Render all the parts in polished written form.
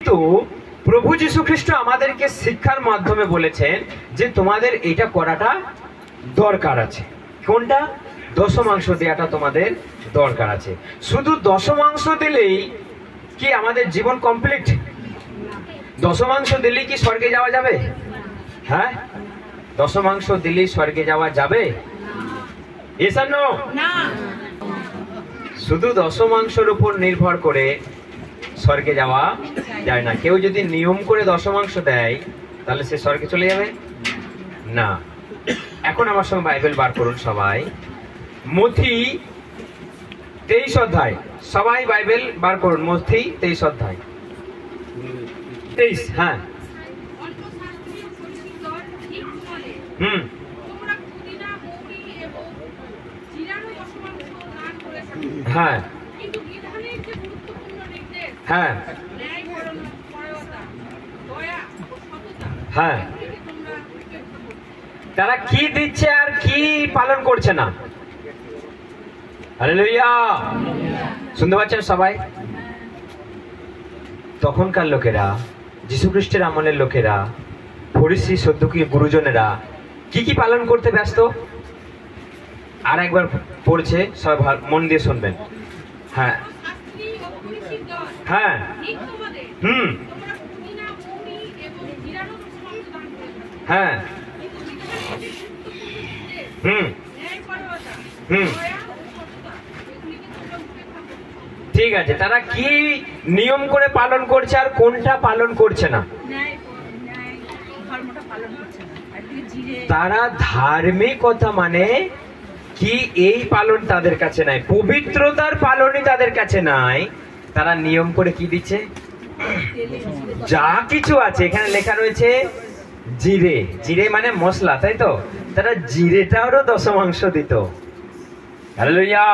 কিন্তু প্রভু যীশু খ্রিস্ট আমাদেরকে শিক্ষার মাধ্যমে বলেছেন যে তোমাদের এটা করাটা দরকার আছে। কোনটা? দশমাংশ দেওয়াটা তোমাদের দরকার আছে। শুধু দশমাংশ দিলেই কি আমাদের জীবন কমপ্লিট? দশমাংশ দিলেই কি স্বর্গে যাওয়া যাবে? হ্যাঁ, দশমাংশ দিলেই স্বর্গে যাওয়া যাবে? না। শুধু দশমাংশের উপর নির্ভর করে স্বর্গে যাওয়া যায় না। কেউ যদি নিয়ম করে দশমাংশ দেয় তাহলে সে স্বর্গে চলে যাবে না। এখন আমার সঙ্গে বাইবেল বার করুন সবাই, মথি 23 অধ্যায়। সবাই বাইবেল বার করুন, মথি 23 অধ্যায় 23। হ্যাঁ, হ্যাঁ, হ্যাঁ, হ্যাঁ। তারা কি দিচ্ছে আর কি পালন করছে না? হালেলুয়া, শুনতে পাচ্ছেন সবাই? তখনকার লোকেরা, যীশু খ্রিস্টের আমলের লোকেরা, ফরিসি সদ্দুকী গুরুজনেরা কি কি পালন করতে ব্যস্ত? আর একবার পড়ছে, সবাই মন দিয়ে শুনবেন। হ্যাঁ, হ্যাঁ, হুম, হ্যাঁ, হুম, হুম, ঠিক আছে। তারা কি নিয়ম করে পালন করছে আর কোনটা পালন করছে না? তারা ধার্মিকতা মানে কি এই পালন তাদের কাছে নাই, পবিত্রতার পালনই তাদের কাছে নাই। তারা নিয়ম করে কি দিচ্ছে? যা কিছু আছে এখানে লেখা রয়েছে জিরে, জিরে মানে মশলা, তাই তো? তারা জিরেটারও দশমাংশ দিত। হালেলুয়া।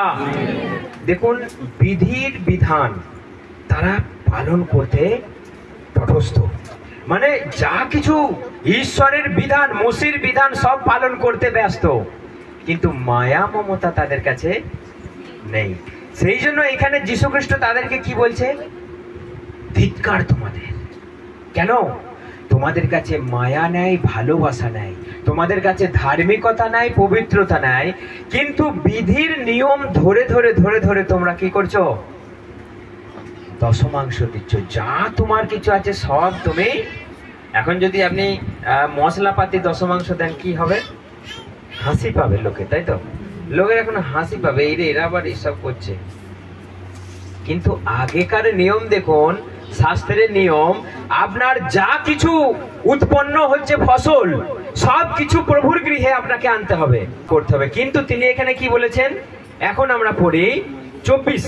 দেখুন, বিধির বিধান তারা পালন করতে তটস্থ, মানে যা কিছু ঈশ্বরের বিধান, মসির বিধান সব পালন করতে ব্যস্ত, কিন্তু মায়া মমতা তাদের কাছে নেই। সেই জন্য এখানে যীশু খ্রিস্ট তাদেরকে কি বলছে? ধিক্কার তোমাদের। কেন? তোমাদের কাছে মায়া নাই, ভালোবাসা নাই, তোমাদের কাছে ধার্মিকতা নাই, পবিত্রতা নাই, কিন্তু বিধির নিয়ম ধরে ধরে ধরে ধরে তোমরা কি করছো? দশমাংশ দিচ্ছ। যা তোমার কিছু আছে সব তুমি। এখন যদি আপনি মশলাপাতি দশমাংশ দেন কি হবে? হাসি পাবে লোকে, তাই তো? লোকের এখন হাসি পাবে, এরা আবার এসব করছে। কিন্তু আগেকার নিয়ম দেখুন, শাস্ত্রের নিয়ম, আপনার যা কিছু উৎপন্ন হচ্ছে ফসল সব কিছু প্রভুর গৃহে আপনাকে আনতে হবে, করতে হবে। কিন্তু তিনি এখানে কি বলেছেন? এখন আমরা পড়ি 24।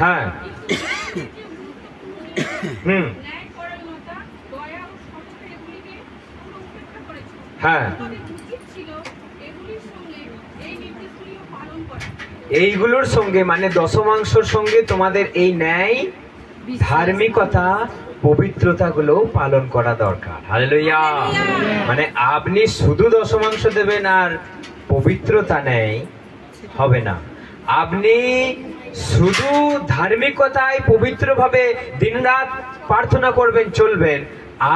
হ্যাঁ, হুম, হ্যাঁ, এইগুলোর সঙ্গে মানে দশমাংশের সঙ্গে তোমাদের এই ন্যায়, ধার্মিকতা, পবিত্রতা গুলো পালন করা দরকার। হালেলুয়া। মানে আপনি শুধু দশমাংশ দেবেন আর পবিত্রতা নেই, হবে না। আপনি শুধু ধার্মিকতায় পবিত্রভাবে দিনরাত প্রার্থনা করবেন, চলবেন,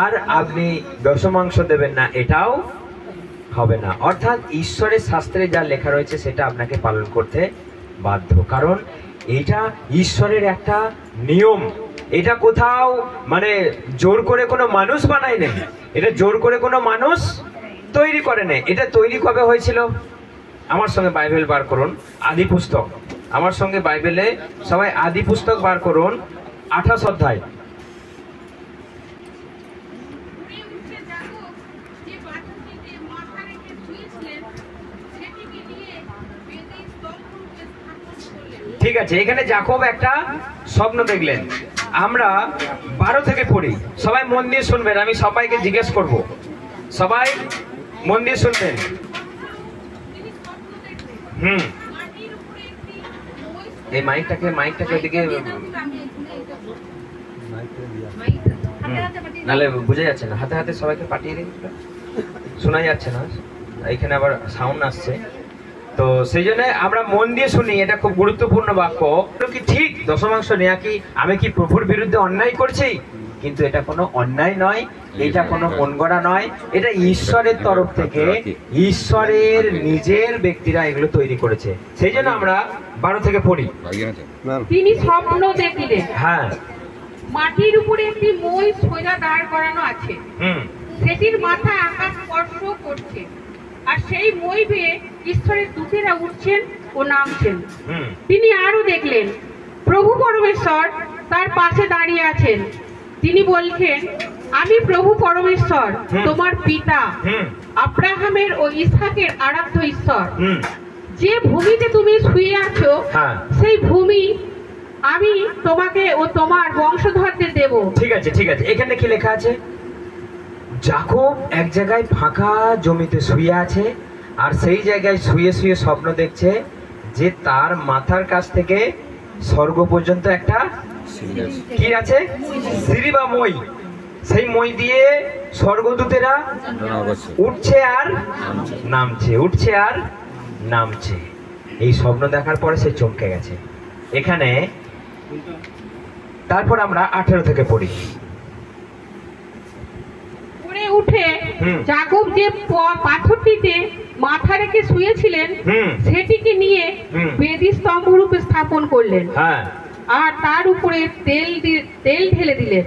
আর আপনি দশমাংশ দেবেন না, এটাও হবে না। অর্থাৎ ঈশ্বরের শাস্ত্রে যা লেখা রয়েছে সেটা আপনাকে পালন করতে বাধ্য, কারণ এটা ঈশ্বরের একটা নিয়ম। এটা কোথাও মানে জোর করে কোনো মানুষ বানায় নেই, এটা জোর করে কোনো মানুষ তৈরি করে নেই। এটা তৈরি কবে হয়েছিল? আমার সঙ্গে বাইবেল বার করুন, আদি পুস্তক। আমার সঙ্গে বাইবেলে সবাই আদি পুস্তক বার করুন, 28 অধ্যায়। ঠিক আছে, এখানে যাকব একটা স্বপ্ন দেখলেন। আমরা 12 থেকে পড়ি, সবাই মন দিয়ে শুনবেন, আমি সবাইকে জিজ্ঞেস করব, সবাই মন দিয়ে শুনবেন। হুম, এই মাইকটাকে ওইদিকে, নাহলে বুঝে যাচ্ছে না। হাতে হাতে সবাইকে পাঠিয়ে দিন, শোনা যাচ্ছে না। এখানে আবার সাউন্ড আসছে। তো সেই জন্য আমরা মন দিয়ে শুনি, এটা খুব গুরুত্বপূর্ণ বাক্য। কি ঠিক দশমাংশ নেয়া কি আমি কি প্রভুর বিরুদ্ধে অন্যায় করছি? কিন্তু এটা কোনো অন্যায় নয়, এটা কোনো মন গড়া নয়, এটা ঈশ্বরের তরফ থেকে, ঈশ্বরের নিজের ব্যক্তিরা এগুলো তৈরি করেছে। সেই জন্য আমরা 12 থেকে পড়ি। তিনি স্বপ্ন দেখিলেন, হ্যাঁ, মাটির উপরে একটি মই সোজা দাঁড় করানো আছে, সেটির মাথা আকাশ স্পর্শ করছে, আর সেই মই বেয়ে ঈশ্বরের দূতেরা উঠছেন ও নামছেন। তিনি আরো দেখলেন প্রভু পরমেশ্বর তার পাশে দাঁড়িয়ে আছেন। তিনি বলছেন, আমি প্রভু পরমেশ্বর তোমার পিতা আব্রাহামের ও ইসহাকের আরাধ্য ঈশ্বর। যে ভূমিতে তুমি শুয়ে আছো সেই ভূমি আমি তোমাকে ও তোমার বংশধরদের দেব। ঠিক আছে, ঠিক আছে। এখানে কি লেখা আছে? যাকব এক জায়গায় ফাঁকা জমিতে শুয়ে আছে, আর সেই জায়গায় শুয়ে শুয়ে স্বপ্ন দেখছে যে তার মাথার কাছ থেকে স্বর্গ পর্যন্ত একটা কি আছে? সিঁড়ি বা মই। সেই মই দিয়ে স্বর্গদূতেরা উঠছে আর নামছে, উঠছে আর নামছে। এই স্বপ্ন দেখার পরে সে চমকে গেছে। এখানে তারপর আমরা 18 থেকে পড়ি। উঠে যাকব যে পাথরটিতে মাথা রেখে শুয়েছিলেন সেটিকে নিয়ে বেদি স্তম্ভ রূপে স্থাপন করলেন, আর তার উপরে তেল ঢেলে দিলেন।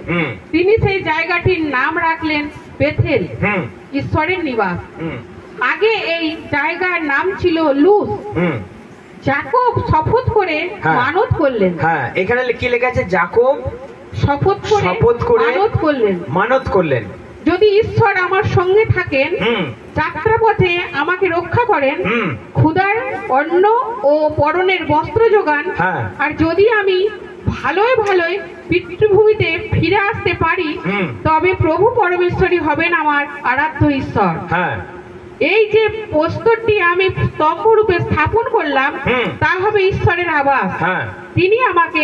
তিনি সেই জায়গাটির নাম রাখলেন বেথেল, ঈশ্বরের নিবাস। আগে এই জায়গার নাম ছিল লুজ। যাকব শপথ করে মানত করলেন। হ্যাঁ, এখানে কি লেখা আছে? যাকব শপথ করে মানত করলেন, যদি ঈশ্বর আমার সঙ্গে থাকেন, যাত্রাপথে আমাকে রক্ষা করেন, ক্ষুধার অন্ন ও পরনের বস্ত্র যোগান, আর যদি আমি ভালোই ভালোই পিতৃভূমিতে ফিরে আসতে পারি, তবে প্রভু পরমেশ্বরই হবেন আমার আরাধ্য ঈশ্বর। এই যে প্রস্তরটি আমি স্তম্ভ রূপে স্থাপন করলাম তা হবে ঈশ্বরের আবাস। তিনি আমাকে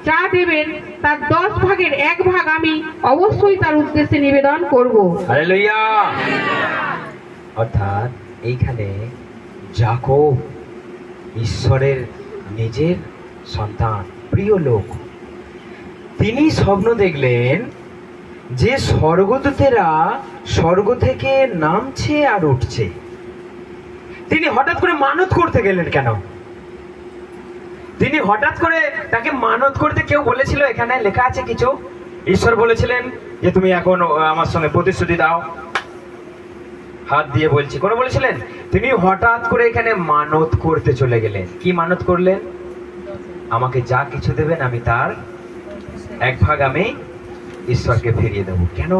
যা দেবেন তার 10 ভাগের 1 ভাগ আমি অবশ্যই তার উদ্দেশ্যে নিবেদন করব। হালেলুয়া। অর্থাৎ এইখানে যাকব ঈশ্বরের নিজের সন্তান, প্রিয় লোক, তিনি স্বপ্ন দেখলেন যে স্বর্গদূতেরা স্বর্গ থেকে নামছে আর উঠছে। তিনি হঠাৎ করে মানত করতে গেলেন কেন? তিনি হঠাৎ করে তাকে মানত করতে কেউ বলেছিল? এখানে লেখা আছে কিছু? ঈশ্বর বলেছিলেন যে তুমি এখন আমার সঙ্গে প্রতিশ্রুতি দাও, হাত দিয়ে বলছি, কোন বলেছিলেন? তিনি হঠাৎ করে এখানে মানত করতে চলে গেলেন। কি মানত করলেন? আমাকে যা কিছু দেবেন আমি তার 1 ভাগ আমি ঈশ্বরকে ফিরিয়ে দেব। কেন?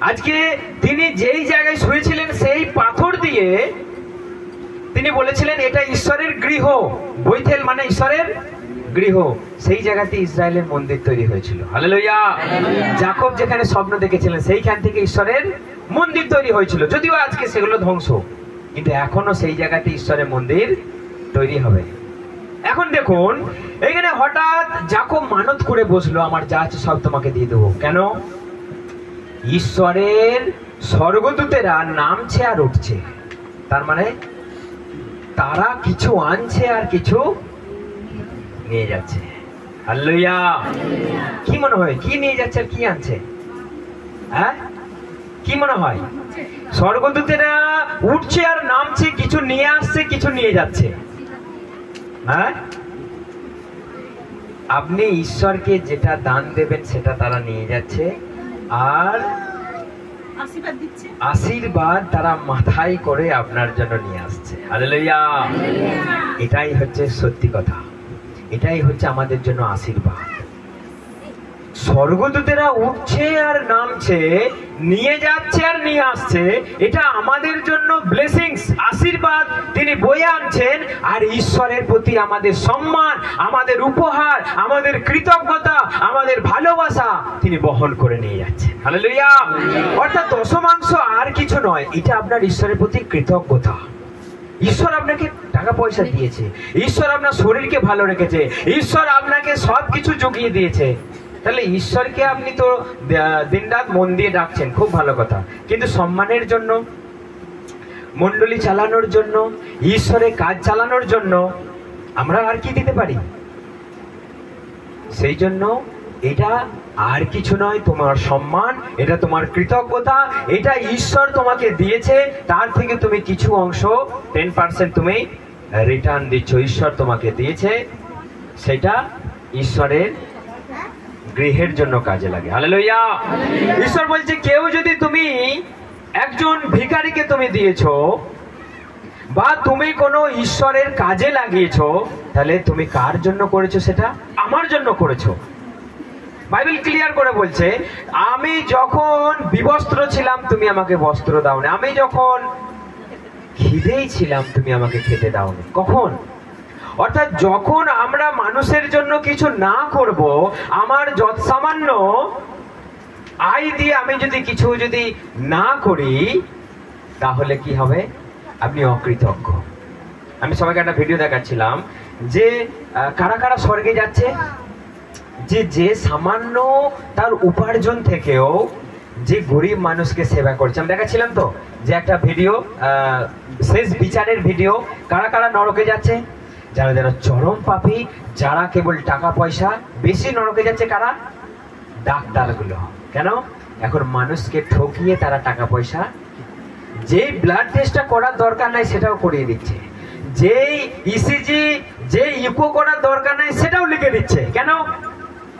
আজকে তিনি যেই জায়গায় শুয়েছিলেন সেই পাথর দিয়ে তিনি বলেছিলেন এটা ঈশ্বরের গৃহ। বৈথেল মানে ঈশ্বরের গৃহ। সেই জায়গাতে ইসরায়েলের মন্দির তৈরি হয়েছিল। হালেলুয়া। যাকব যেখানে স্বপ্ন দেখেছিলেন সেইখান থেকে ঈশ্বরের মন্দির তৈরি হয়েছিল। যদিও আজকে সেগুলো ধ্বংস, কিন্তু এখনো সেই জায়গাতে ঈশ্বরের মন্দির তৈরি হবে। এখন দেখুন এখানে হঠাৎ যাকব মানত করে বসলো, আমার যা আছে সব তোমাকে দিয়ে দেবো। কেন? ঈশ্বরের স্বর্গদূতেরা নামছে আর উঠছে, তার মানে তারা কিছু আনছে আর কিছু নিয়ে যাচ্ছে। হালেলুয়া। কি মনে হয় কি নিয়ে যাচ্ছে আর কি আনছে? হ্যাঁ, কি মনে হয়? স্বর্গদূতেরা উঠছে আর নামছে, কিছু নিয়ে আসছে কিছু নিয়ে যাচ্ছে। হ্যাঁ, আপনি ঈশ্বরকে যেটা দান দেবেন সেটা তারা নিয়ে যাচ্ছে, আর আশীর্বাদ তারা মাথায় করে আপনার জন্য নিয়ে আসছে। হালেলুয়া। এটাই হচ্ছে সত্যি কথা, এটাই হচ্ছে আমাদের জন্য আশীর্বাদ। স্বর্গদূতেরা উঠছে আর নামছে, নিয়ে যাচ্ছে আর নিয়ে আসছে, এটা আমাদের জন্য ব্লেসিংস, আশীর্বাদ তিনি বয়ে আনছেন। আর ঈশ্বরের প্রতি আমাদের সম্মান, আমাদের উপহার, আমাদের কৃতজ্ঞতা, আমাদের ভালোবাসা তিনি বহন করে নিয়ে যাচ্ছেন। হালেলুয়া। অর্থাৎ দশমাংশ আর কিছু নয়, এটা আপনার ঈশ্বরের প্রতি কৃতজ্ঞতা। ঈশ্বর আপনাকে টাকা পয়সা দিয়েছে, ঈশ্বর আপনার শরীরকে ভালো রেখেছে, ঈশ্বর আপনাকে সবকিছু জুগিয়ে দিয়েছে। তাহলে ঈশ্বরকে আপনি তো দিনরাত মন দিয়ে ডাকছেন, খুব ভালো কথা, কিন্তু সম্মানের জন্য, মণ্ডলী চালানোর জন্য, ঈশ্বরের কাজ চালানোর জন্য আমরা আর কি দিতে পারি? সেই জন্য এটা আর কিছু নয়, তোমার সম্মান, এটা তোমার কৃতজ্ঞতা, এটা ঈশ্বর তোমাকে দিয়েছে, তার থেকে তুমি কিছু অংশ 10% তুমি রিটার্ন দিচ্ছ। ঈশ্বর তোমাকে দিয়েছে, সেটা ঈশ্বরের গৃহের জন্য কাজে লাগে। হালেলুয়া। ঈশ্বর বলছে কেউ যদি তুমি একজন ভিখারিকে তুমি দিয়েছো বা তুমি কোনো ঈশ্বরের কাজে লাগিয়েছো, তাহলে তুমি কার জন্য করেছো? সেটা আমার জন্য করেছো। বাইবেল ক্লিয়ার করে বলছে, আমি যখন বিবস্ত্র ছিলাম তুমি আমাকে বস্ত্র দাওনি, আমি যখন খিদেই ছিলাম তুমি আমাকে খেতে দাওনি। কখন? অর্থাৎ যখন আমরা মানুষের জন্য কিছু না করব, আমার যৎসামান্য আয় দিয়ে আমি যদি কিছু যদি না করি, তাহলে কি হবে? আপনি অকৃতজ্ঞ। আমি সবাইকে একটা ভিডিও দেখাচ্ছিলাম যে কারা কারা স্বর্গে যাচ্ছে, যে সামান্য তার উপার্জন থেকেও যে গরিব মানুষকে সেবা করছে। আমি দেখাচ্ছিলাম তো যে একটা ভিডিও, শেষ বিচারের ভিডিও। কারা কারা নরকে যাচ্ছে? যারা যারা চরম পাপী, যারা কেবল টাকা পয়সা। বেশি নরকে যাচ্ছে কারা? ডাক্তারগুলো। কেন? এখন মানুষকে ঠকিয়ে তারা টাকা পয়সা, যেই ব্লাড টেস্টটা করার দরকার নাই সেটাও করিয়ে দিচ্ছে, যেই ইসিজি, যে ইকো করার দরকার নাই সেটাও লিখে দিচ্ছে। কেন?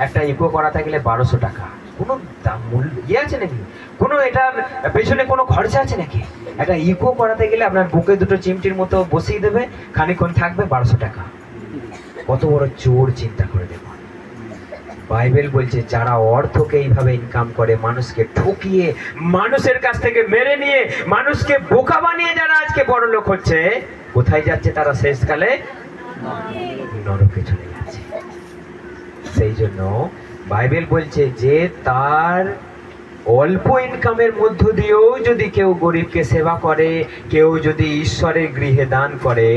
একটা ইকো করাতে গেলে 1200 টাকা। কোনো মূল্য ইয়ে আছে নাকি? কোনো এটার পেছনে কোনো খরচা আছে নাকি? একটা ইকো করাতে গেলে আপনার বুকে দুটো চিমটির মতো বসিয়ে দেবে, খানিকক্ষণ থাকবে, 1200 টাকা। কত বড় চোর, চিন্তা করে দেখুন। বাইবেল বলছে যারা অর্থকে এইভাবে ইনকাম করে, মানুষকে ঠকিয়ে, মানুষের কাছ থেকে মেরে নিয়ে, মানুষকে বোকা বানিয়ে যারা আজকে বড় লোক হচ্ছে, কোথায় যাচ্ছে তারা? শেষকালে নরকে চলে যাচ্ছে। সেই জন্য বাইবেল বলছে যে তার অল্প ইনকামের মধ্য দিয়েও যদি কেউ গরিবকে সেবা করে, কেউ যদি ঈশ্বরের গৃহে দান করে,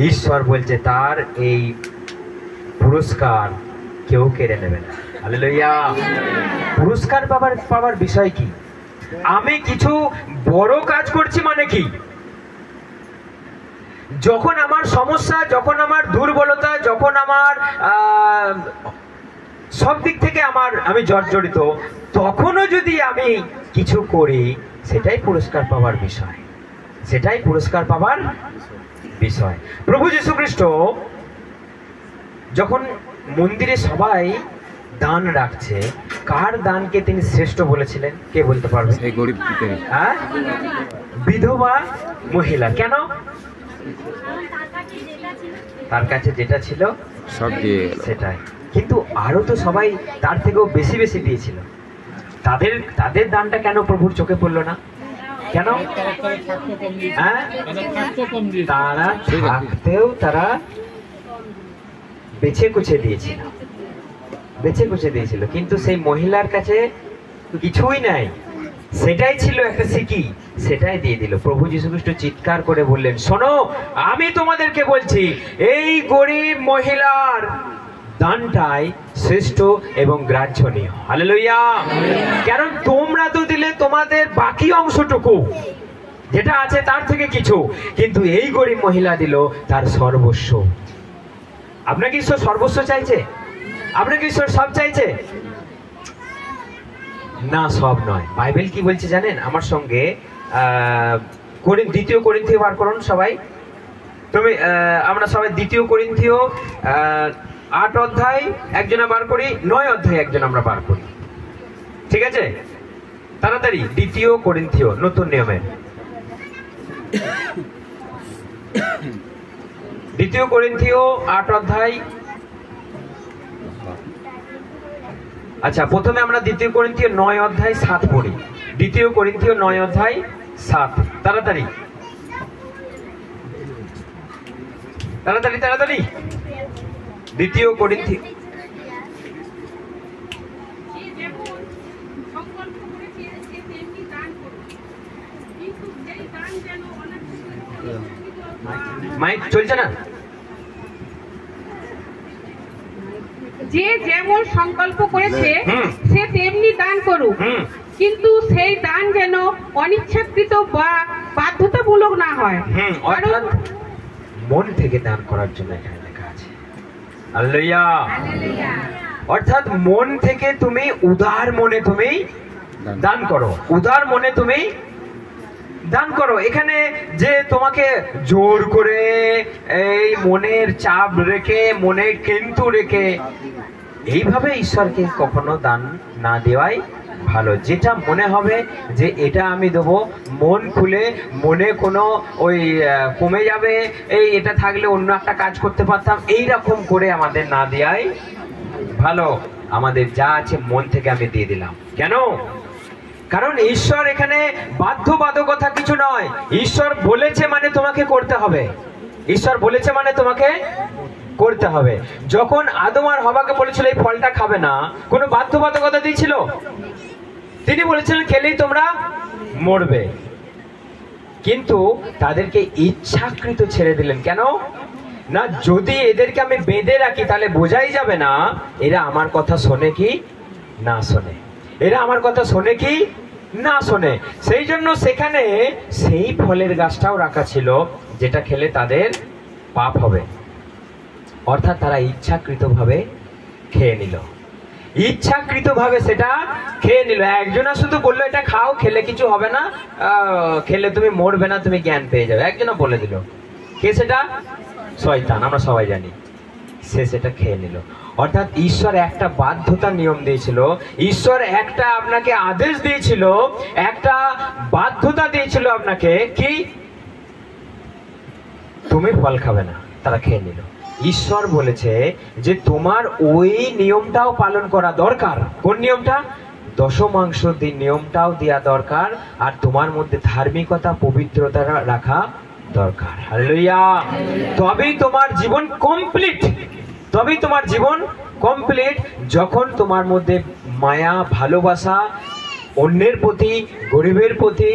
ঈশ্বর বলছে তার এই পুরস্কার কেউ কেড়ে নেবে না। হালেলুয়া। পুরস্কার পাওয়ার বিষয় কি? আমি কিছু বড় কাজ করছি মানে কি? যখন আমার সমস্যা, যখন আমার দুর্বলতা, যখন আমার সব দিক থেকে আমি জর্জরিত, তখনও যদি আমি কিছু করি, সেটাই পুরস্কার পাওয়ার বিষয়, সেটাই পুরস্কার পাওয়ার বিষয়। প্রভু যীশু খ্রিস্ট যখন মন্দিরে সবাই দান রাখছে, কার দানকে তিনি শ্রেষ্ঠ বলেছিলেন? কে বলতে পারবে? হ্যাঁ, বিধবা মহিলা। কেন? তার কাছে যেটা ছিল সব দিয়ে সেটাই। কিন্তু আরো তো সবাই তার থেকেও বেশি বেশি দিয়েছিল। তাদের দানটা কেন প্রভুর চোখে পড়লো না? কেন? হ্যাঁ, তারা থাকতেও তারা বেছে কুচে দিয়েছিল, বেছে কুচে দিয়েছিল। কিন্তু সেই মহিলার কাছে কিছুই নাই, সেটাই ছিল একটা সিকি, সেটাই দিয়ে দিল। প্রভু যীশু খ্রিস্ট চিৎকার করে বললেন, শোনো, আমি তোমাদেরকে বলছি এই গরিব মহিলার দানটাই শ্রেষ্ঠ এবং গ্রাহ্যনীয়। হালেলুয়া। কারণ তোমরা তো দিলে তোমাদের বাকি অংশটুকু যেটা আছে তার থেকে কিছু, কিন্তু এই গরিব মহিলা দিল তার সর্বস্ব। আপনাকে ঈশ্বর সর্বস্ব চাইছে? আপনাকে ঈশ্বর সব চাইছে? না, সব নয়। বাইবেল কি বলছে জানেন? আমার সঙ্গে 2 করিন্থীয় বার করুন সবাই। আমরা সবাই 2 করিন্থীয় 8 অধ্যায় একজনে বার করি, 9 অধ্যায় একজন আমরা বার করি। ঠিক আছে? তাড়াতাড়ি 2 করিন্থীয়, নতুন নিয়মের 2 করিন্থীয় 8 অধ্যায়। আচ্ছা, প্রথমে আমরা 2 করিন্থীয় 9 অধ্যায় 7 পড়ি। 2 করিন্থীয় 9 অধ্যায় 7। তাড়াতাড়ি তাড়াতাড়ি তাড়াতাড়ি 2 করিন্থীয়। মাইক চলছে না? যে যেমন সংকল্প করেছে সে তেমনি দান করুক, কিন্তু সেই দান যেন অনিচ্ছাকৃত বা বাধ্যতামূলক না হয়। অর্থাৎ মন থেকে দান করার জন্য এখানে লেখা আছে। হালেলুয়া। অর্থাৎ মন থেকে তুমি উদার মনে তুমি দান করো, উদার মনে তুমি দান করো। এখানে যে তোমাকে জোর করে এই মনের চাপ রেখে, মনে কিন্তু রেখে এইভাবে ঈশ্বরকে কখনো দান না দেওয়াই ভালো। যেটা মনে হবে যে এটা আমি দেবো, মন খুলে, মনে কোনো ওই কমে যাবে, এই এটা থাকলে অন্য একটা কাজ করতে পারতাম, এইরকম করে আমাদের না দেওয়াই ভালো। আমাদের যা আছে মন থেকে আমি দিয়ে দিলাম। কেন? কারণ ঈশ্বর এখানে বাধ্যবাধকতা কিছু নয়। ঈশ্বর বলেছে মানে তোমাকে করতে হবে। ঈশ্বর বলেছে মানে তোমাকে করতে হবে। যখন আদম আর হওয়াকে বলেছিল এই ফলটা খাবে না, কোনো বাধ্যবাধকতা দিয়েছিল? তিনি বলেছিলেন খেলেই তোমরা মরবে, কিন্তু তাদেরকে ইচ্ছাকৃত ছেড়ে দিলেন। কেন না, যদি এদেরকে আমি বেঁধে রাখি তাহলে বোঝাই যাবে না এরা আমার কথা শোনে কি না শোনে, এরা আমার কথা শোনে কি না শোনে। সেই জন্য সেখানে সেই ফলের গাছটাও রাখা ছিল যেটা খেলে তাদের পাপ হবে। অর্থাৎ তারা ইচ্ছাকৃতভাবে খেয়ে নিল, ইচ্ছাকৃতভাবে সেটা খেয়ে নিল। একজনা শুধু বললো এটা খাও, খেলে কিছু হবে না, খেলে তুমি মরবে না, তুমি জ্ঞান পেয়ে যাবে, একজনা বলে দিল। কে সেটা? শয়তান, আমরা সবাই জানি। সে সেটা খেয়ে নিল। অর্থাৎ ঈশ্বর একটা বাধ্যতার নিয়ম দিয়েছিল, ঈশ্বর একটা আপনাকে আদেশ দিয়েছিল, একটা বাধ্যতা দিয়েছিল আপনাকে, কি তুমি ফল খাবে না। তারা খেয়ে নিল। ঈশ্বর বলেছে যে তোমার ওই নিয়মটাও পালন করা দরকার। কোন নিয়মটা? দশমাংশ নিয়মটাও দেওয়া দরকার, আর তোমার মধ্যে ধার্মিকতা, পবিত্রতা রাখা দরকার। হালেলুয়া। তবেই তোমার জীবন কমপ্লিট, তবেই তোমার জীবন কমপ্লিট। যখন তোমার মধ্যে মায়া, ভালোবাসা, অন্যের প্রতি, গরিবের প্রতি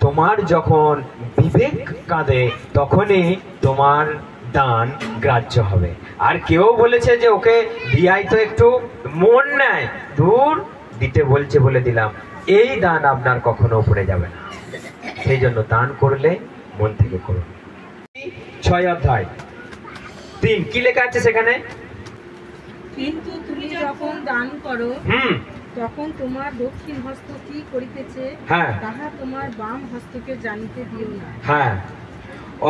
তোমার যখন বিবেক কাঁদে, তখনই তোমার দান গ্রাহ্য হবে। আর কেউ বলেছে যে ওকে দিয়াই তো একটু মন নেয়, দূর, দিতে বলছে বলে দিলাম, এই দান আপনার কখনো উপরে যাবে না। সেই জন্য দান করলে মন থেকে করুন। 6 অধ্যায় 3 কি লেখা আছে সেখানে? কিন্তু তুমি যখন দান করো তখন তোমার দক্ষিণ হস্ত কি করিতেছে তাহা তোমার বাম হস্তকে জানিতে দিও না। হ্যাঁ,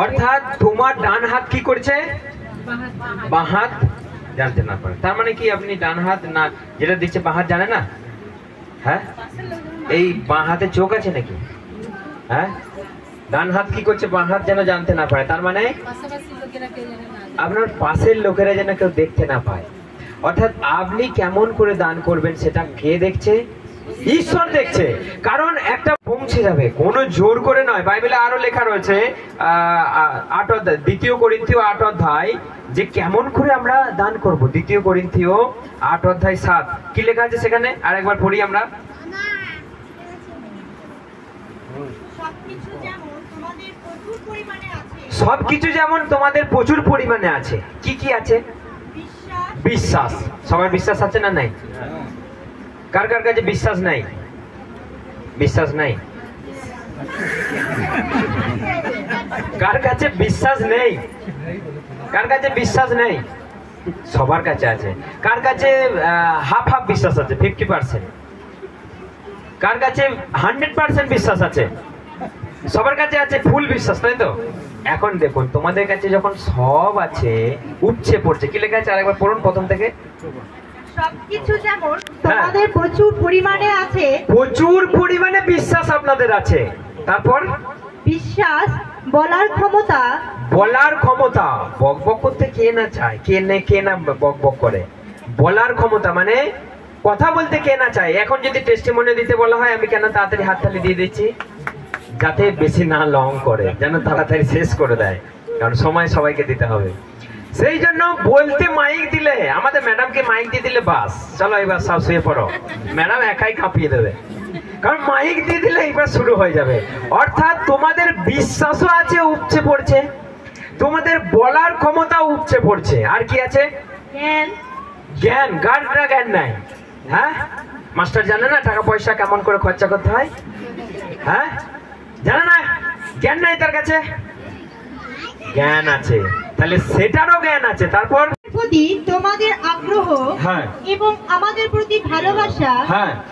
অর্থাৎ তোমার ডান হাত কি করছে? বাঁ হাত জানতে না পারে। তার মানে কি আপনি ডান হাত না যেটা দিচ্ছে বাঁ হাত জানে না? হ্যাঁ, এই বাঁ হাতে চোখ আছে নাকি? হ্যাঁ, ডান হাত কি করছে? বাঁ হাত যেন জানতে না পারে। তার মানে আপনার পাশের লোকেরা যেন কেউ দেখতে না পায়। অর্থাৎ আপনি কেমন করে দান করবেন সেটা কে দেখছে? ঈশ্বর দেখছে। কারণ একটা পৌঁছে যাবে, কোনো জোর করে নয়। বাইবেলে আরো লেখা রয়েছে 2 করিন্থীয় 8 অধ্যায়, যে কেমন করে আমরা দান করব। 2 করিন্থীয় 8 অধ্যায় 7 কি লেখা আছে সেখানে? আর একবার পড়ি আমরা। সবকিছু যেমন তোমাদের প্রচুর পরিমাণে আছে। কি কি আছে? বিশ্বাস। সবার বিশ্বাস আছে না নাই? কার কার কাছে বিশ্বাস নাই? বিশ্বাস নাই? কার কাছে বিশ্বাস নেই? কার কাছে বিশ্বাস নেই? সবার কাছে আছে। কার কাছে হাফ হাফ বিশ্বাস আছে? 50%। কার কাছে 100% বিশ্বাস আছে? সবার কাছে আছে ফুল বিশ্বাস, তাই তো? এখন দেখুন, তোমাদের কাছে যখন সব আছে, উপচে পড়ছে। কি লেখা আছে? আরেকবার পড়ুন প্রথম থেকে। সবকিছু যেমন তোমাদের প্রচুর পরিমাণে আছে, প্রচুর পরিমাণে বিশ্বাস আপনাদের আছে। তারপর বিশ্বাস, বলার ক্ষমতা। বলার ক্ষমতা। বক বক করতে কে না চায়? কে না বক বক করে? বলার ক্ষমতা মানে কথা বলতে কে না চায়? এখন যদি টেস্টিমনি দিতে বলা হয়, আমি কেন তাড়াতাড়ি হাততালি দিয়ে দিচ্ছি, যাতে বেশি না লং করে, যেন তাড়াতাড়ি শেষ করে দেয়, কারণ সময় সবাইকে দিতে হবে। সেই জন্য বলতে মাইক দিলে, আমাদের ম্যাডামকে মাইক দিয়ে দিলে বাস, চলো এবার সব শুয়ে পড়ো, ম্যাডাম একাই কাঁপিয়ে দেবে। কারণ মাইক দিয়ে দিলে এবার শুরু হয়ে যাবে। অর্থাৎ তোমাদের বিশ্বাসও আছে, উপচে পড়ছে, তোমাদের বলার ক্ষমতা উপচে পড়ছে। আর কি আছে? জ্ঞান। জ্ঞান। গার্ডরা জ্ঞান নাই? হ্যাঁ, মাস্টার জানে না টাকা পয়সা কেমন করে খরচা করতে হয়? হ্যাঁ, জানে না? জ্ঞান নাই তার কাছে? জ্ঞান আছে, তাহলে সেটারও জ্ঞান আছে। তারপর প্রতি তোমাদের আগ্রহ এবং আমাদের প্রতি ভালোবাসা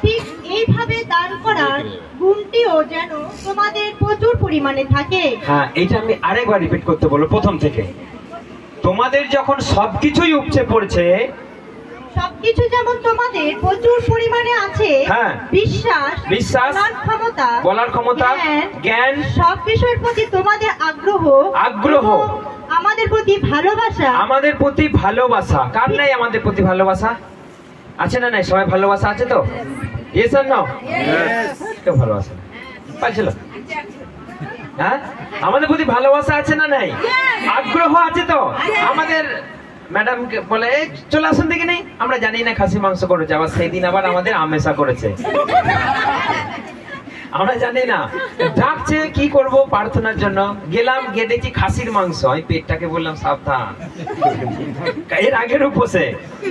ঠিক এইভাবে দান করার গুণটিও যেন তোমাদের প্রচুর পরিমাণে থাকে। হ্যাঁ, এটা আমি আরেকবার রিপিট করতে বলবো প্রথম থেকে। তোমাদের যখন সবকিছুই উপচে পড়ছে, সবকিছু যেমন তোমাদের প্রচুর পরিমাণে আছে, বিশ্বাস, বলার ক্ষমতা, জ্ঞান, সব বিষয়ের প্রতি তোমাদের আগ্রহ, আমাদের প্রতি ভালোবাসা। কার নাই আমাদের প্রতি ভালোবাসা? আছে না নাই? সবাই ভালোবাসা আছে তো? ইয়েস আর নো? কেউ ভালোবাসা পাইছিল? হ্যাঁ, আমাদের প্রতি ভালোবাসা আছে না নাই? আগ্রহ আছে তো? আমাদের ম্যাডামকে বলে চলে আসুন দেখে নেই, আমরা জানি না খাসি মাংস করেছে, আবার সেই দিন আবার আমাদের আমেশা করেছে, আমরা জানি না। ডাকছে কি করব, প্রার্থনার জন্য গেলাম, গিয়ে দেখি খাসির মাংস। আমি পেটটাকে বললাম সাবধান, এর আগের উপসে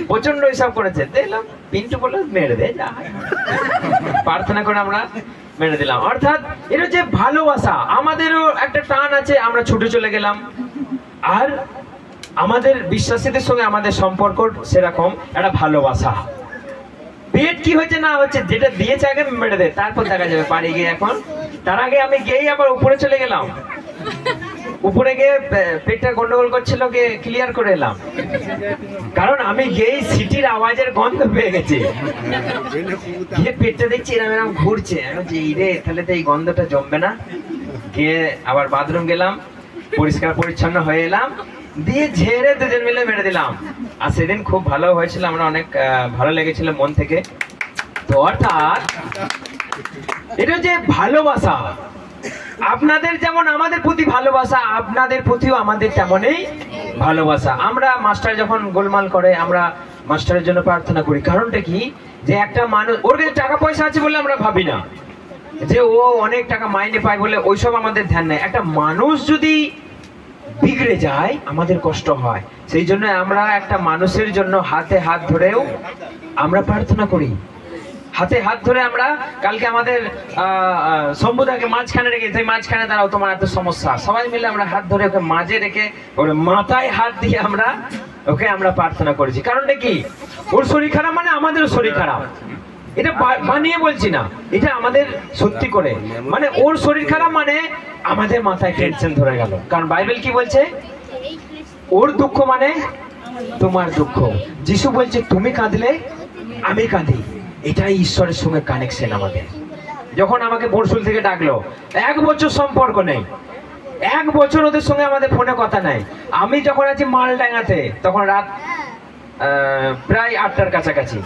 প্রচন্ড হিসাব করেছে। দেখলাম পিন্টু বললো মেরে দে, যা প্রার্থনা করে আমরা মেরে দিলাম। অর্থাৎ এটা যে ভালোবাসা, আমাদেরও একটা টান আছে, আমরা ছুটে চলে গেলাম। আর আমাদের বিশ্বাসীদের সঙ্গে আমাদের সম্পর্ক সেরকম একটা ভালোবাসা। পেট কি হচ্ছে না হচ্ছে, যেটা দিয়েছে আগে মেরে দে, তারপর দেখা যাবে পারি গিয়ে। এখন তার আগে আমি গিয়েই আবার উপরে চলে গেলাম, উপরে গিয়ে পেটটা গন্ডগোল করছিল, গিয়ে ক্লিয়ার করে এলাম। কারণ আমি গিয়েই সিটির আওয়াজের গন্ধ পেয়ে গেছি, গিয়ে পেটটা দেখছি এরম এরম ঘুরছে। রে তাহলে তো এই গন্ধটা জমবে না। গিয়ে আবার বাথরুম গেলাম, পরিষ্কার পরিচ্ছন্ন হয়ে এলাম, দিয়ে ঝেড়ে দুজন মিলে মেরে দিলাম। আর সেদিন খুব ভালো হয়েছিল, আমরা অনেক ভালো লেগেছিল মন থেকে। তো অর্থাৎ এটা যে ভালোবাসা, আপনাদের যেমন আমাদের প্রতি ভালোবাসা, আপনাদের প্রতিও আমাদের তেমনই ভালোবাসা। আমরা মাস্টার যখন গোলমাল করে, আমরা মাস্টারের জন্য প্রার্থনা করি। কারণটা কি, যে একটা মানুষ, ওর কাছে টাকা পয়সা আছে বলে আমরা ভাবি না যে ও অনেক টাকা মাইনে পায় বলে, ওইসব আমাদের ধ্যান নেই। একটা মানুষ যদি বিগড়ে যায় আমাদের কষ্ট হয়, সেই জন্য আমরা একটা মানুষের জন্য হাতে হাত ধরেও আমরা প্রার্থনা করি। হাতে হাত ধরে আমরা, কালকে আমাদের শম্ভুদাকে মাঝখানে রেখে, সেই মাঝখানে দাঁড়াও, তোমার এত সমস্যা, সবাই মিলে আমরা হাত ধরে ওকে মাঝে রেখে ওর মাথায় হাত দিয়ে আমরা ওকে প্রার্থনা করেছি। কারণটা কি, ওর শরীর খারাপ মানে আমাদেরও শরীর খারাপ। এটা বানিয়ে বলছি না, এটা আমাদের সত্যি করে, মানে ওর শরীর খারাপ মানে আমাদের মাথায় টেনশন ধরে গেল। কারণ বাইবেল কি বলছে, ওর দুঃখ মানে তোমার দুঃখ। যিশু বলছে তুমি কাঁদলে আমি কাঁদি। এটাই ঈশ্বরের সঙ্গে কানেকশন আমাদের। যখন আমাকে বরশুল থেকে ডাকলো, 1 বছর সম্পর্ক নেই, 1 বছর ওদের সঙ্গে আমাদের ফোনে কথা নাই। আমি যখন আছি মালডাঙ্গাতে, তখন রাত প্রায় 8টার কাছাকাছি।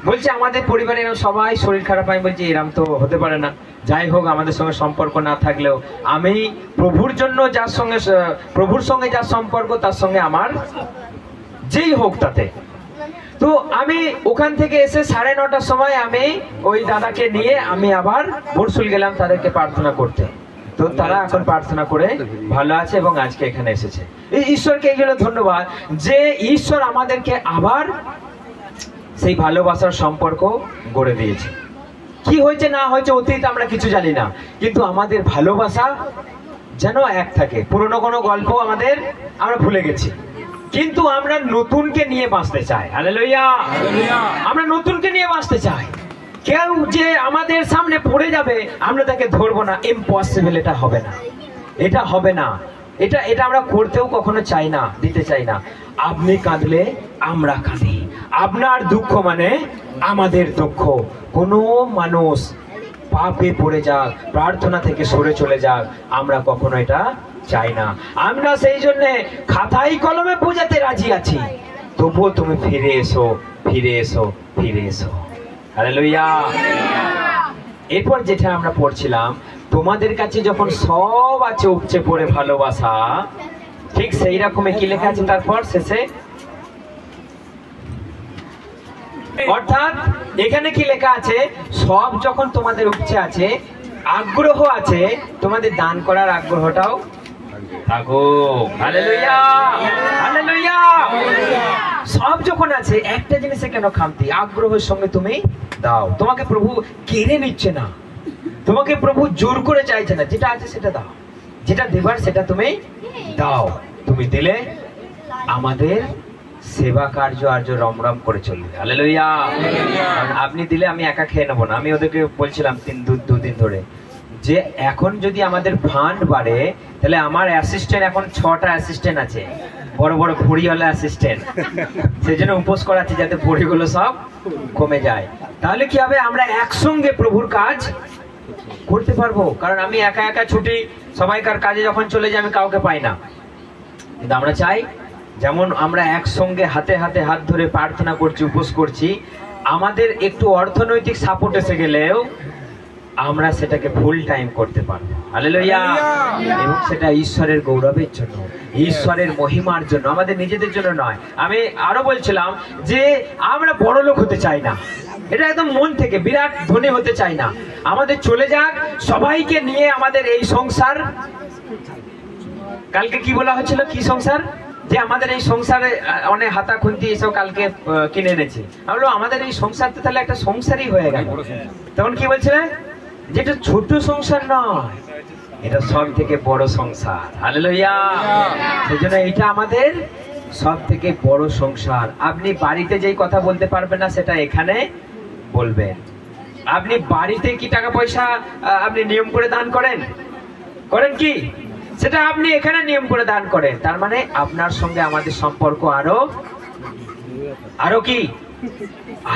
বলছে আমাদের পরিবারের সবাই শরীর খারাপ। আমি বলছি এরম তো হতে পারে না। যাই হোক, আমাদের সঙ্গে সম্পর্ক না থাকলেও আমি প্রভুর জন্য প্রভুর সঙ্গে যার সম্পর্ক, তার সঙ্গে আমার যেই হোক তাতে। তো আমি ওখান থেকে এসে 9:30টার সময় আমি ওই দাদাকে নিয়ে আমি আবার বরশুল গেলাম তাদেরকে প্রার্থনা করতে। তো তারা এখন প্রার্থনা করে ভালো আছে এবং আজকে এখানে এসেছে। এই ঈশ্বরকে এই জন্য ধন্যবাদ যে ঈশ্বর আমাদেরকে আবার সেই ভালোবাসার সম্পর্ক গড়ে দিয়েছে। কি হয়েছে না হয়েছে অতীত আমরা কিছু জানি না, কিন্তু আমাদের ভালোবাসা যেন এক থাকে। পুরনো কোনো গল্প আমরা ভুলে গেছি, কিন্তু আমরা নতুনকে নিয়ে বাঁচতে চাই। হালেলুয়া! আমরা নতুনকে নিয়ে বাঁচতে চাই। কেউ যে আমাদের সামনে পড়ে যাবে আমরা তাকে ধরবো না, ইম্পসিবল। এটা হবে না, এটা হবে না, এটা আমরা করতেও কখনো চাই না, দিতে চাই না। আপনি কাঁদলে আমরা কাঁদি, আপনার দুঃখ মানে আমাদের দুঃখ। কোনো মানুষ পাপে পড়ে যাক, প্রার্থনা থেকে সরে চলে যাক, আমরা কখনো এটা চাই না। আমরা সেই জন্য খাতায় কলমে বোঝাতে রাজি আছি, তবুও তুমি ফিরে এসো, ফিরে এসো, ফিরে এসো। হালেলুয়া! এরপর যেটা আমরা পড়ছিলাম, তোমাদের কাছে যখন সব আছে উপচে পড়ে ভালোবাসা, ঠিক সেই রকমই কি লেখা আছে তারপর শেষে? অর্থাৎ এখানে কি লেখা আছে, সব যখন তোমাদের উপচে আছে, আগ্রহ আছে, তোমাদের দান করার আগ্রহটাও থাকো। হালেলুয়া! হালেলুয়া! সব যখন আছে, একটা জিনিসে কেন খামতি? আগ্রহের সঙ্গে তুমি দাও। তোমাকে প্রভু কেড়ে নিচ্ছে না, তোমাকে প্রভু জোর করে চাইছে না, যেটা আছে সেটা দাও। যেটা দেবার সেটা তুমি দাও। তুমি দিলে আমাদের সেবা কার্য আর্য রমরম করে চলবে। হালেলুয়া। আপনি দিলে আমি একা খেয়ে নেবো না। আমি ওদেরকে বলছিলাম দুদিন ধরে যে এখন যদি আমাদের ফান্ড বাড়ে তাহলে আমার অ্যাসিস্ট্যান্ট এখন 6টা অ্যাসিস্ট্যান্ট আছে, বড় বড় ভড়িওয়ালা অ্যাসিস্ট্যান্ট। সেই জন্য উপোস করাচ্ছি যাতে ভড়িগুলো সব কমে যায়। তাহলে কি হবে, আমরা একসঙ্গে প্রভুর কাজ করতে পারবো। কারণ আমি একা একা ছুটি, সবাইকার কাজে যখন চলে যাই আমি কাউকে পাই না। কিন্তু আমরা চাই যেমন আমরা একসঙ্গে হাতে হাতে হাত ধরে প্রার্থনা করছি, উপোস করছি, আমাদের একটু অর্থনৈতিক সাপোর্ট এসে গেলেও আমরা সেটাকে ফুল টাইম করতে পারবো। হালেলুয়া। এবং সেটা ঈশ্বরের গৌরবের জন্য, ঈশ্বরের মহিমার জন্য, আমাদের নিজেদের জন্য নয়। আমি আরো বলছিলাম যে আমরা বড় লোক হতে চাই না, এটা একদম মন থেকে, বিরাট ধনী হতে চাই না। আমাদের চলে যাক সবাইকে নিয়ে আমাদের এই সংসার। কালকে কি বলা হচ্ছিল, কি সংসার, যে আমাদের এই সংসারে অনেক হাতা খুন্তি এসব কালকে কিনে এনেছি। আমরা আমাদের এই সংসার তো তাহলে একটা সংসারই হয়ে গেল। তখন কি বলছিলেন, যেটা ছোট সংসার নয়, এটা সব থেকে বড় সংসার। হালেলুয়া। সেজন্য এটা আমাদের সব থেকে বড় সংসার। আপনি বাড়িতে যেই কথা বলতে পারবেন না সেটা এখানে বলবেন। আপনি বাড়িতে কি টাকা পয়সা আপনি নিয়ম করে দান করেন, করেন কি, সেটা আপনি এখানে নিয়ম করে দান করেন। তার মানে আপনার সঙ্গে আমাদের সম্পর্ক আরো কি,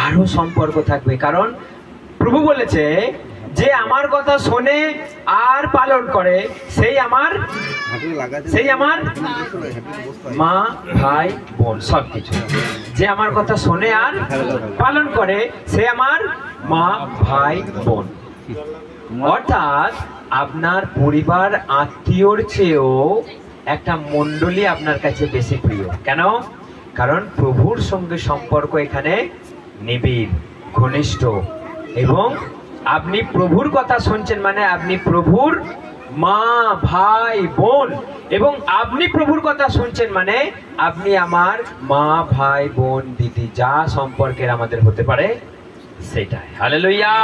আরো সম্পর্ক থাকবে। কারণ প্রভু বলেছে যে আমার কথা শোনে আর পালন করে সেই আমার মা ভাই বোন সবকিছু। যে আমার কথা শোনে আর পালন করে সে আমার মা ভাই বোন। অর্থাৎ আপনার পরিবার আত্মীয়র চেয়েও একটা মণ্ডলী আপনার কাছে বেশি প্রিয়। কেন? কারণ প্রভুর সঙ্গে সম্পর্ক এখানে নিবিড়, ঘনিষ্ঠ। এবং আপনি প্রভুর কথা শুনছেন মানে আপনি প্রভুর মা ভাই বোন, এবং আপনি প্রভুর কথা শুনছেন মানে আপনি আমার মা ভাই বোন দিদি যা সম্পর্কের আমাদের হতে পারে সেটাই। হালেলুয়া।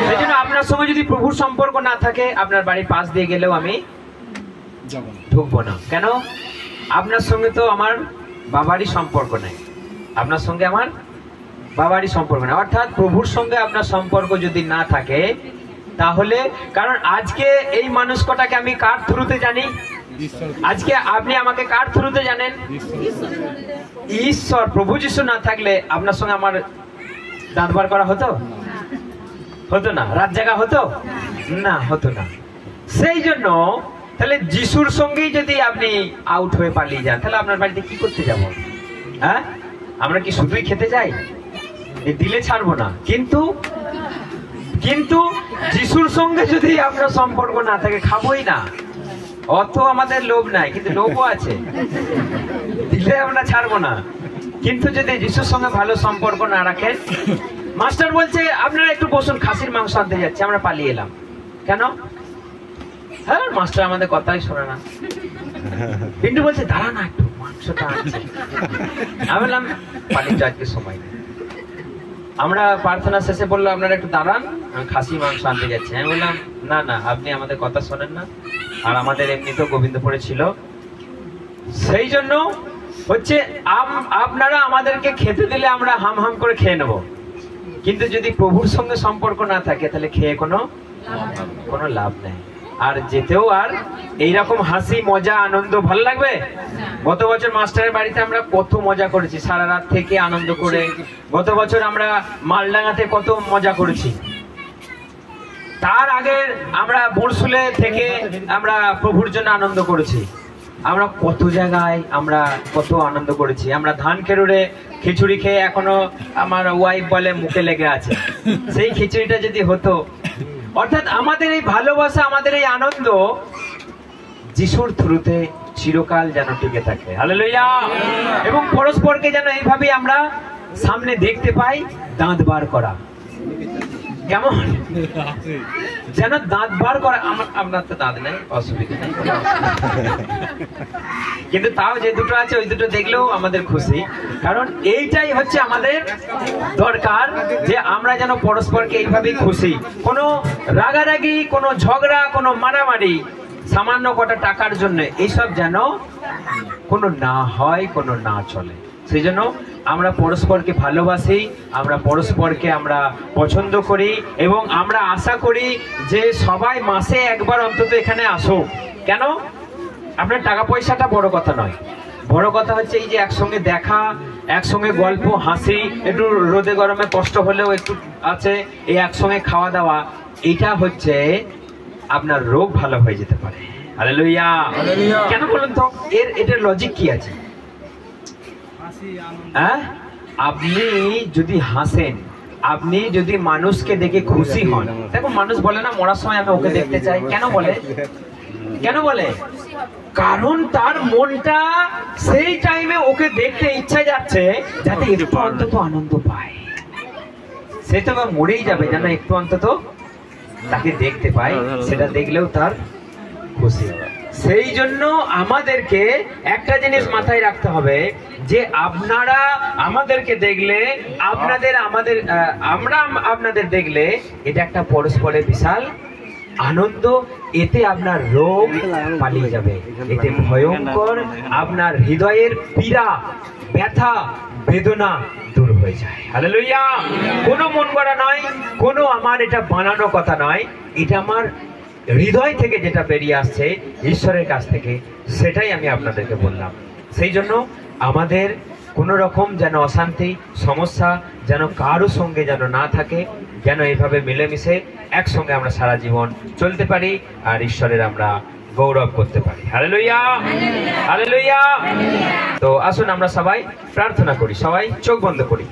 সেই জন্য আপনার সঙ্গে যদি প্রভুর সম্পর্ক না থাকে, আপনার বাড়ির পাশ দিয়ে গেলেও আমি ঢুকবো না। কেন? আপনার সঙ্গে তো আমার বাবারই সম্পর্ক নেই, আপনার সঙ্গে আমার বাবারই সম্পর্ক নেই। অর্থাৎ প্রভুর সঙ্গে আপনার সম্পর্ক যদি না থাকে তাহলে, কারণ আজকে এই মানুষ কটাকে আমি কার থ্রুতে জানি, আজকে আপনি আমাকে কার থ্রুতে জানেন, ঈশ্বর। প্রভু যিশু না থাকলে আপনার সঙ্গে আমার দাঁত বার করা হতো না, রাত জাগা হতো না, হতো না। সেই জন্য তাহলে যিশুর সঙ্গেই যদি আপনি আউট হয়ে পালিয়ে যান তাহলে আপনার বাড়িতে কি করতে যাব? হ্যাঁ, আমরা কি শুধুই খেতে যাই? দিলে ছাড়বো না। কিন্তু যিশুর সঙ্গে যদি আপনার সম্পর্ক না থাকে খাবোই না। অত আমাদের লোভ নাই, কিন্তু লোভও আছে, দিলে আমরা ছাড়বো না। কিন্তু যদি যিশুর সঙ্গে ভালো সম্পর্ক না রাখেন, মাস্টার বলছে আপনারা একটু বসুন, খাসির মাংস আনতে যাচ্ছে, আমরা পালিয়ে এলাম। কেন? হ্যাঁ, মাস্টার আমাদের কথাই শোনে না। পিন্টু বলছে দাঁড়া না একটু, মাংসটা আনছে। আমি বললাম পালিয়ে যাওয়ার সময় নেই। আমরা প্রার্থনা শেষে বললো আপনারা একটু দাঁড়ান, আমি খাসি মাংস আনতে যাচ্ছি। আমি বললাম না না, আপনি আমাদের কথা শোনেন না, আর আমাদের এমনিতেও গোবিন্দপুরে ছিল। সেই জন্য হচ্ছে আপনারা আমাদেরকে খেতে দিলে আমরা হাম হাম করে খেয়ে নেব, কিন্তু যদি প্রভুর সঙ্গে সম্পর্ক না থাকে তাহলে খেয়ে কোনো লাভ নেই। আর যেতেও আর এইরকম হাসি মজা আনন্দ ভালো লাগবে? গত বছর মাস্টারের বাড়িতে আমরা কত মজা করেছি, সারা রাত থেকে আনন্দ করে। গত বছর আমরা মালডাঙ্গাতে কত মজা করেছি। তার আগে আমরা বরসুলে থেকে আমরা প্রভুর জন্য আনন্দ করেছি। আমরা কত জায়গায় আমরা কত আনন্দ করেছি। আমরা ধান কেরুড়ে খিচুড়ি খেয়ে এখনো আমার ওয়াইফ বলে মুখে লেগে আছে। সেই খিচুড়িটা যদি হতো। অর্থাৎ আমাদের এই ভালোবাসা, আমাদের এই আনন্দ যিশুর থ্রুতে চিরকাল যেন টিকে থাকে। হালেলুয়া। এবং পরস্পরকে যেন এইভাবে আমরা সামনে দেখতে পাই, দাঁত বার করা। কেমন যেন দাঁত বার করা। আপনার তো দাঁত নেই, অসুবিধা নেই, কিন্তু তাও যে দুটো আছে ওই দুটো দেখলেও আমাদের খুশি। কারণ এইটাই হচ্ছে আমাদের দরকার, যে আমরা যেন পরস্পরকে এইভাবেই খুশি। কোনো রাগারাগি, কোনো ঝগড়া, কোনো মারামারি সামান্য কটা টাকার জন্য এইসব যেন কোনো না হয়, কোনো না চলে। সেই জন্য আমরা পরস্পরকে ভালোবাসি, আমরা পরস্পরকে আমরা পছন্দ করি এবং আমরা আশা করি যে সবাই মাসে একবার অন্তত এখানে আসুক। কেন? আপনার টাকা পয়সাটা বড় কথা নয়, বড় কথা হচ্ছে এই যে একসঙ্গে দেখা, একসঙ্গে গল্প হাসি, একটু রোদে গরমে কষ্ট হলেও একটু আছে, এই একসঙ্গে খাওয়া দাওয়া, এটা হচ্ছে আপনার রোগ ভালো হয়ে যেতে পারে। হালেলুয়া। কেন বলুন তো? এটার লজিক কি আছে? হ্যাঁ, আপনি যদি হাসেন, আপনি যদি মানুষকে দেখে খুশি হন, দেখো মানুষ বলে না মরার সময় আমি ওকে দেখতে চাই। কেন বলে? কেন বলে? কারণ তার মনটা সেই টাইমে ওকে দেখতে ইচ্ছা যাচ্ছে যাতে একটু অন্তত আনন্দ পায়। সে তো মরেই যাবে যেন একটু অন্তত তাকে দেখতে পায়, সেটা দেখলেও তার খুশি। সেই জন্য আমাদেরকে একটা জিনিস মাথায় রাখতে হবে যে আপনারা আমাদেরকে দেখলে, আমরা আপনাদের দেখলে এটা একটা পরস্পরের বিশাল আনন্দ। এতে আপনার রোগ পালিয়ে যাবে, এতে ভয়ঙ্কর আপনার হৃদয়ের পীড়া, ব্যথা, বেদনা দূর হয়ে যায়। হালেলুয়া। কোনো মন গড়া নয়, কোনো আমার এটা বানানো কথা নয়, এটা আমার হৃদয় থেকে যেটা বেরিয়ে আসছে ঈশ্বরের কাছ থেকে, সেটাই আমি আপনাদেরকে বললাম। সেই জন্য আমাদের কোনো রকম যেন অশান্তি সমস্যা যেন কারো সঙ্গে যেন না থাকে, যেন এইভাবে মিলেমিশে একসঙ্গে আমরা সারা জীবন চলতে পারি আর ঈশ্বরের আমরা গৌরব করতে পারি। Hallelujah, hallelujah. তো আসুন আমরা সবাই প্রার্থনা করি, সবাই চোখ বন্ধ করি।